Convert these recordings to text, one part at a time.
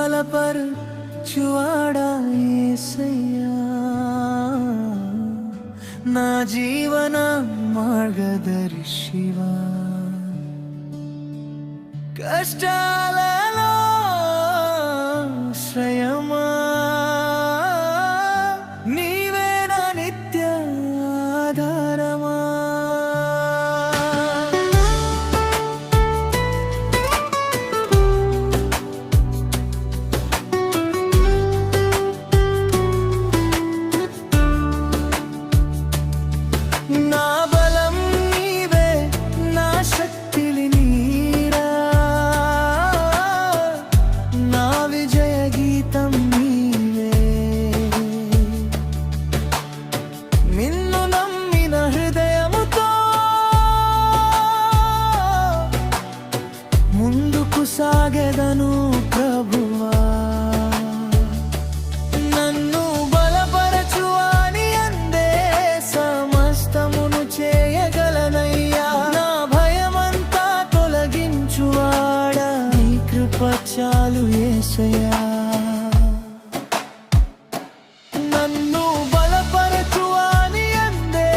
బలపరచువాడా యేసయ్యా, నా జీవన మార్గదర్శివా. కష్టాలలో శ్రయమా నీవే నా నిత్య ఆధారమా. నా బలం నీవే, నా శక్తిని నీరా, నా విజయ గీతం నీవే. నిన్ను నమ్మిన హృదయముతో ముందుకు సాగెదను ప్రభువా. నన్ను బలపరచువాని అందే సమస్తమును చేయగలనయ్యా. నా భయమంతా తొలగించువాడా, నీ కృప చాలు యేసయ్యా. నన్ను బలపరచువాని అందే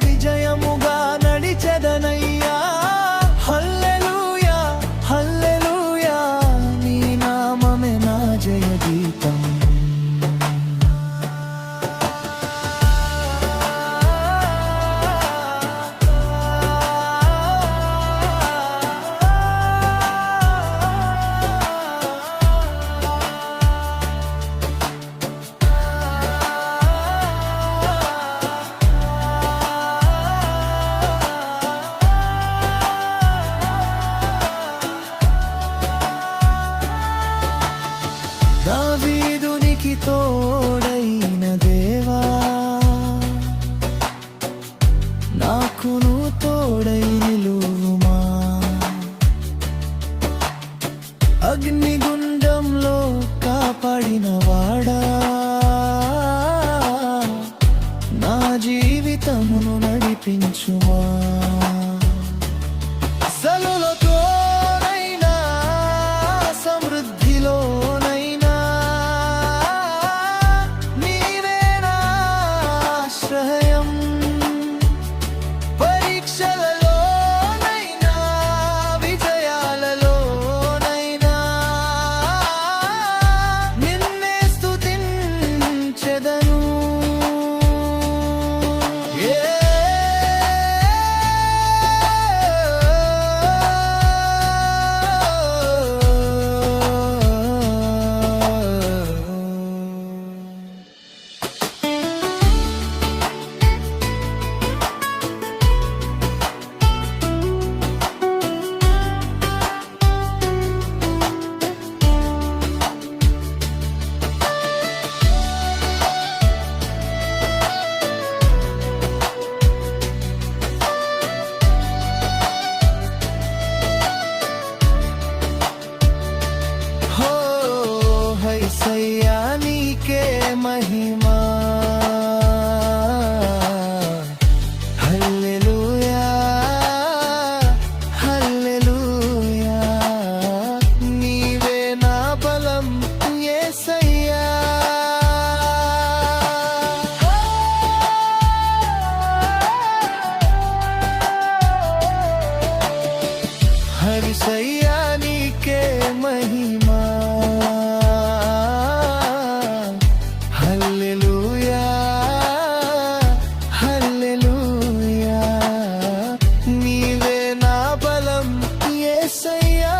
విజయముగా నడిచెదనయ్యా. హల్లెలూయా హల్లెలూయా, నీ నామమే నా జయ గీతం. దావీదునికి తోడైన దేవా, నాకును తోడై నిలువుమా. అగ్నిగుండంలో కాపాడిన వాడా, నా జీవితమును నడిపించుమా. సలులతోనైనా సమృద్ధిలోనైనా నీవే నా ఆశ్రయం. పరీక్షలలోనైనా విజయాలలోనైనా నిన్నే స్తుతించెదను. యేసయ్యా నీకే మహిమా. హల్లెలూయా హల్లెలూయా, నీవే నా బలం యేసయ్యా. యేసయ్యా నీకే మహిమా. హల్లెలూయా హల్లెలూయా, నీవే నా బలం యేసయ్యా.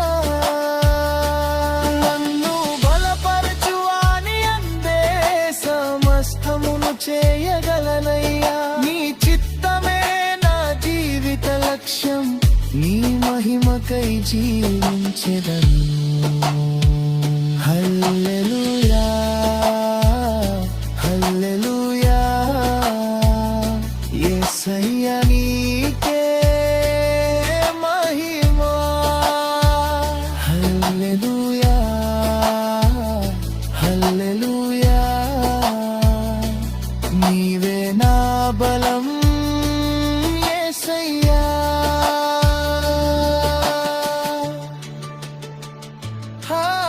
నన్ను బలపరచువాని అందే సమస్తమును చేయగలనయ్యా. నీ చిత్తమే నా జీవిత లక్ష్యం, నీ మహిమకై జీవించెదను. హల్లెలూయా హల్లెలూయా, యేసయ్యా నీకే మహిమా. హల్లెలూయా హల్లెలూయా, నీవే నా బలం యేసయ్యా. Ah